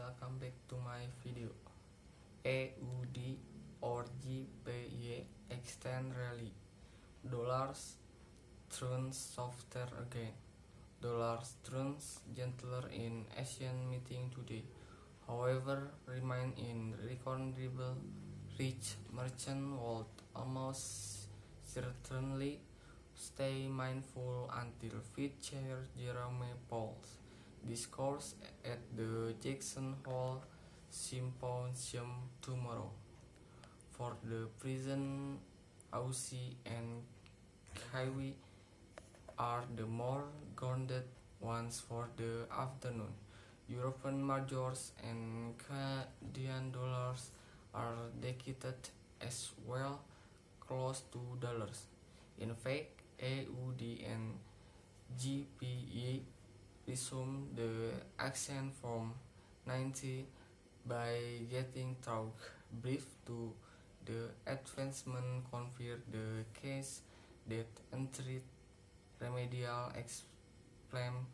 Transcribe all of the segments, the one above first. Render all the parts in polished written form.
welcome back to my video. AUD or GPY extend rally. Dollars turns softer again. Dollars turns gentler in Asian meeting today. However, remain in reasonable reach. Merchant will almost certainly stay mindful until Fed Chair Jerome Powell's discourse at the Jackson Hole Symposium tomorrow. For the present, Aussie and Kiwi are the more grounded ones for the afternoon. European majors and Canadian dollars are decayed as well, close to dollars. In fact, AUD and GPY resume the ascent from 90 by getting through brief to the advancement confirmed the case that entered remedial explain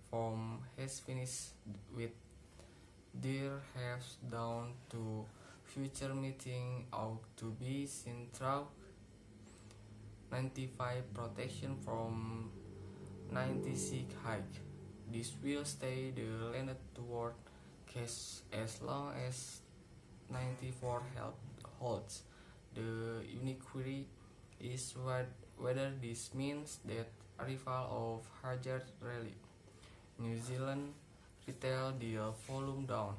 from has finished with their halves down to future meeting ought to be seen through 95 protection from 96 hike. This will stay the landed toward case as long as 94 holds. The unique query is whether this means that arrival of hazard rally. New Zealand retail deal volume down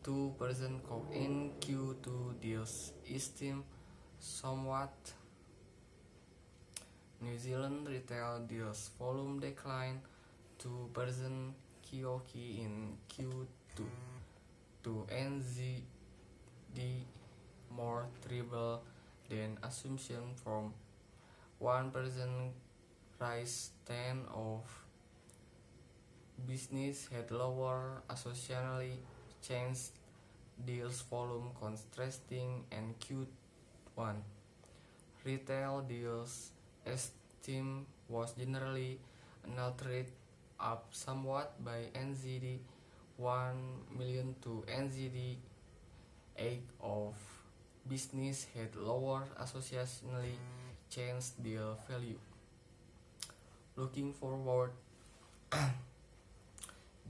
2% in Q2 deals esteem somewhat. New Zealand retail deals volume declined 2% QoQ in Q2 to NZD more triple than assumption from 1% rise 10 of business had lower associationally changed deals volume contrasting and Q1 retail deals esteem was generally altered up somewhat by NZD 1 million to NZD 8 of business had lower associationally changed deal value. Looking forward,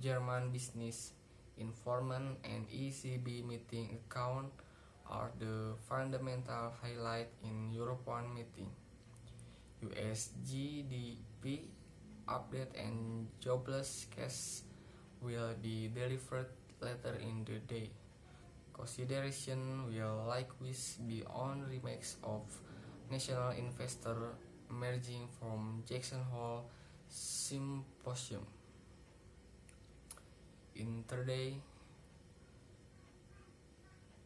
German business informant and ECB meeting account are the fundamental highlight in European meeting. US GDP update and jobless cash will be delivered later in the day. Consideration will likewise be on remarks of national investor emerging from Jackson Hole Symposium. Intraday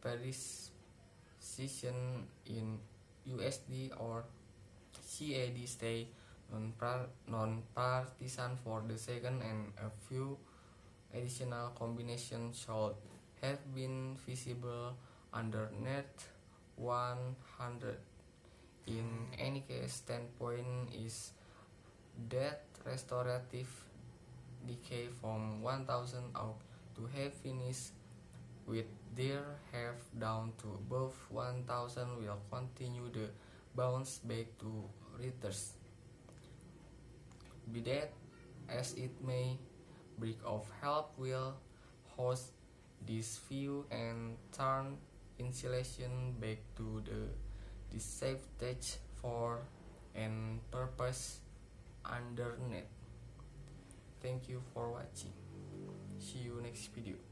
precision in USD or CAD stay non-partisan for the second, and a few additional combinations should have been visible underneath 100. In any case, standpoint is that restorative decay from 1000 out to have finished with their half down to above 1000 will continue the bounce back to returns. Be that as it may, break of help will host this view and turn insulation back to the disadvantage for and purpose underneath. Thank you for watching. See you next video.